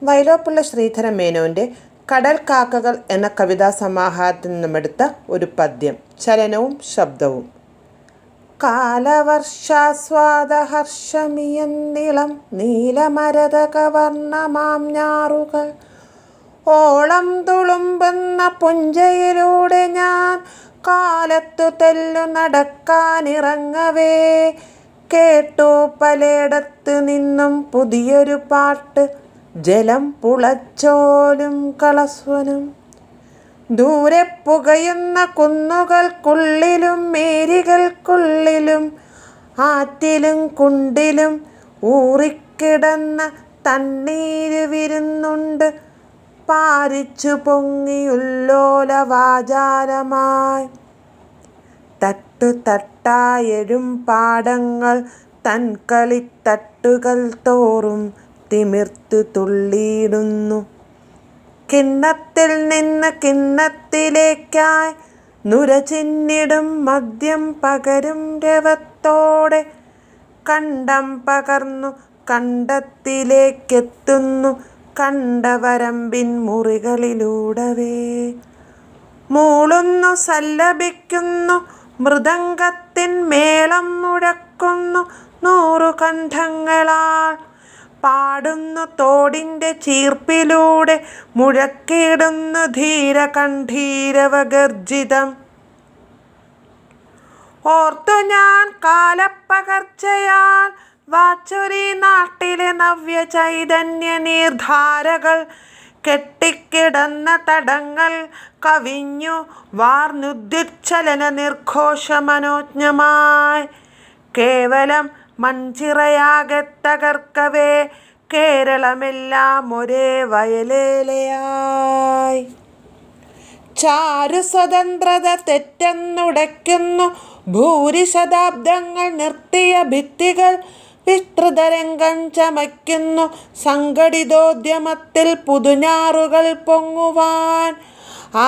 വൈലോപ്പിള്ളി ശ്രീധരൻ മേനോൻ്റെ കടൽ കാക്കകൾ എന്ന കവിതാ സമാഹാരത്തിൽ നിന്നുമെടുത്ത ഒരു പദ്യം, ചലനവും ശബ്ദവും. കാലവർഷാസ്വാദഹർഷമിയന്നിളം നീലമരതകവർണ്ണമാം ഞാറുകൾ ഓളം തുളുമ്പുന്ന പുഞ്ചയിലൂടെ ഞാൻ കാലത്തു തെല്ലു നടക്കാനിറങ്ങവേ കേട്ടു പലയിടത്ത് നിന്നും പുതിയൊരു പാട്ട്, ജലം പുളച്ചോലും കളസ്വനം. ദൂരെ പുകയുന്ന കുന്നുകൾക്കുള്ളിലും മേരികൾക്കുള്ളിലും ആറ്റിലും കുണ്ടിലും ഊറിക്കിടന്ന തണ്ണീര് വിരുന്നുണ്ട് പാരിച്ചു പൊങ്ങിയുല്ലോലവാചാരമായി. തട്ടു തട്ടായെഴും പാടങ്ങൾ തൻ കളിത്തട്ടുകൾ തോറും തിമിർത്തു തുള്ളിയിടുന്നു. കിണ്ണത്തിൽ നിന്ന് കിണ്ണത്തിലേക്കായി നുരചിന്നിടും മദ്യം പകരും രവത്തോടെ കണ്ടം പകർന്നു കണ്ടത്തിലേക്കെത്തുന്നു കണ്ടവരമ്പിൻ മുറികളിലൂടവേ. മൂളുന്നു സല്ലപിക്കുന്നു മൃദംഗത്തിൻ മേളം മുഴക്കുന്നു നൂറു കണ്ഠങ്ങളാൽ പാടുന്നു തോടിൻ്റെ ചീർപ്പിലൂടെ മുഴക്കിടുന്നു ധീരകണ്ഠീരവഗർജിതം. ഓർത്തു ഞാൻ കാലപ്പകർച്ചയാൽ വാച്ചൊരീ നാട്ടിലെ നവ്യ ചൈതന്യ നീർധാരകൾ കെട്ടിക്കിടന്ന തടങ്ങൾ കവിഞ്ഞു വാർന്നുദ്യുച്ഛലന നിർഘോഷമനോജ്ഞമായി. കേവലം മൺചിറയാകെ തകർക്കവേ കേരളമെല്ലാം ഒരേ വയലേലയായി. ചാരു സ്വതന്ത്രത തെറ്റെന്നുടയ്ക്കുന്നു ഭൂരിശതാബ്ദങ്ങൾ നിർത്തിയ ഭിത്തികൾ. വിസ്തൃതരംഗം ചമയ്ക്കുന്നു സംഘടിതോദ്യമത്തിൽ പുതുഞാറുകൾ പൊങ്ങുവാൻ.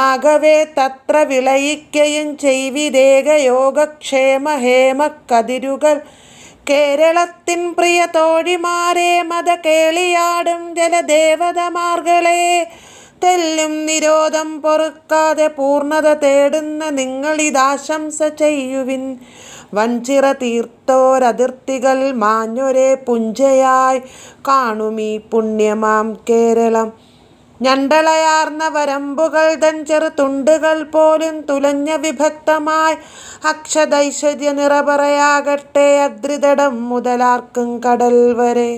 ആകവേ തത്ര വിളയിക്കയും ചെയ്വിതേക യോഗക്ഷേമ ഹേമക്കതിരുകൾ. കേരളത്തിൻ പ്രിയ തോഴിമാരെ മത കേളിയാടും ജലദേവതമാർകളെ തെല്ലും നിരോധം പൊറുക്കാതെ പൂർണ്ണത തേടുന്ന നിങ്ങളിതാശംസ ചെയ്യുവിൻ. വഞ്ചിറ തീർത്തോരതിർത്തികൾ മാഞ്ഞൊരേ പുഞ്ചയായി കാണുമീ പുണ്യമാം കേരളം. ഞണ്ടളയാർന്ന വരമ്പുകൾ തൻ ചെറുതുണ്ടുകൾ പോലും തുലഞ്ഞ വിഭക്തമായി അക്ഷതൈശ്വര്യ നിറപറയാകട്ടെ അദ്രിതടം മുതലാർക്കും കടൽ വരെ.